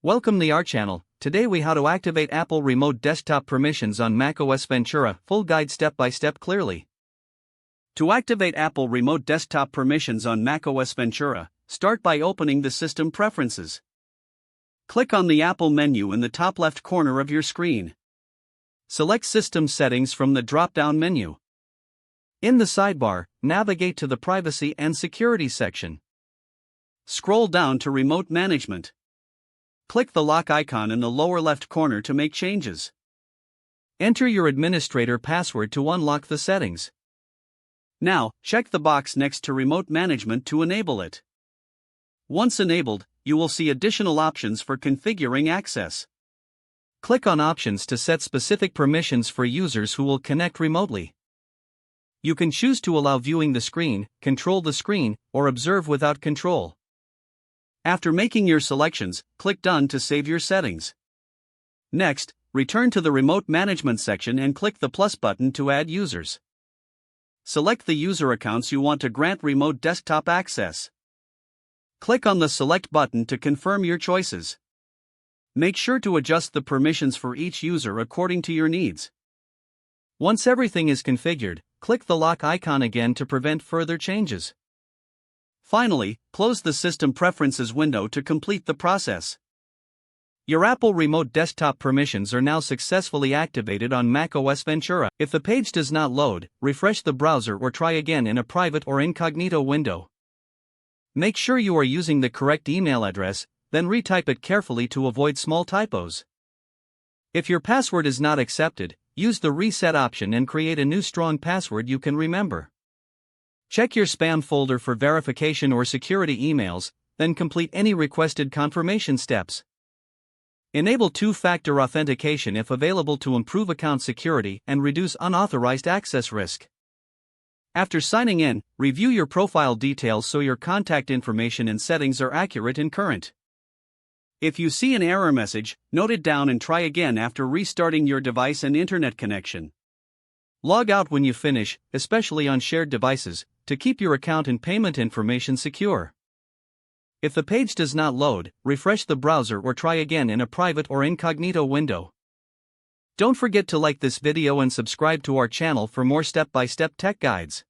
Welcome to our channel. Today we how to activate Apple Remote Desktop Permissions on macOS Ventura. Full guide step by step clearly. To activate Apple Remote Desktop Permissions on macOS Ventura, start by opening the System Preferences. Click on the Apple menu in the top left corner of your screen. Select System Settings from the drop-down menu. In the sidebar, navigate to the Privacy and Security section. Scroll down to Remote Management. Click the lock icon in the lower left corner to make changes. Enter your administrator password to unlock the settings. Now, check the box next to Remote Management to enable it. Once enabled, you will see additional options for configuring access. Click on Options to set specific permissions for users who will connect remotely. You can choose to allow viewing the screen, control the screen, or observe without control. After making your selections, click Done to save your settings. Next, return to the Remote Management section and click the plus button to add users. Select the user accounts you want to grant remote desktop access. Click on the Select button to confirm your choices. Make sure to adjust the permissions for each user according to your needs. Once everything is configured, click the lock icon again to prevent further changes. Finally, close the System Preferences window to complete the process. Your Apple Remote Desktop Permissions are now successfully activated on macOS Ventura. If the page does not load, refresh the browser or try again in a private or incognito window. Make sure you are using the correct email address, then retype it carefully to avoid small typos. If your password is not accepted, use the Reset option and create a new strong password you can remember. Check your spam folder for verification or security emails, then complete any requested confirmation steps. Enable two-factor authentication if available to improve account security and reduce unauthorized access risk. After signing in, review your profile details so your contact information and settings are accurate and current. If you see an error message, note it down and try again after restarting your device and internet connection. Log out when you finish, especially on shared devices, to keep your account and payment information secure. If the page does not load, refresh the browser or try again in a private or incognito window. Don't forget to like this video and subscribe to our channel for more step-by-step tech guides.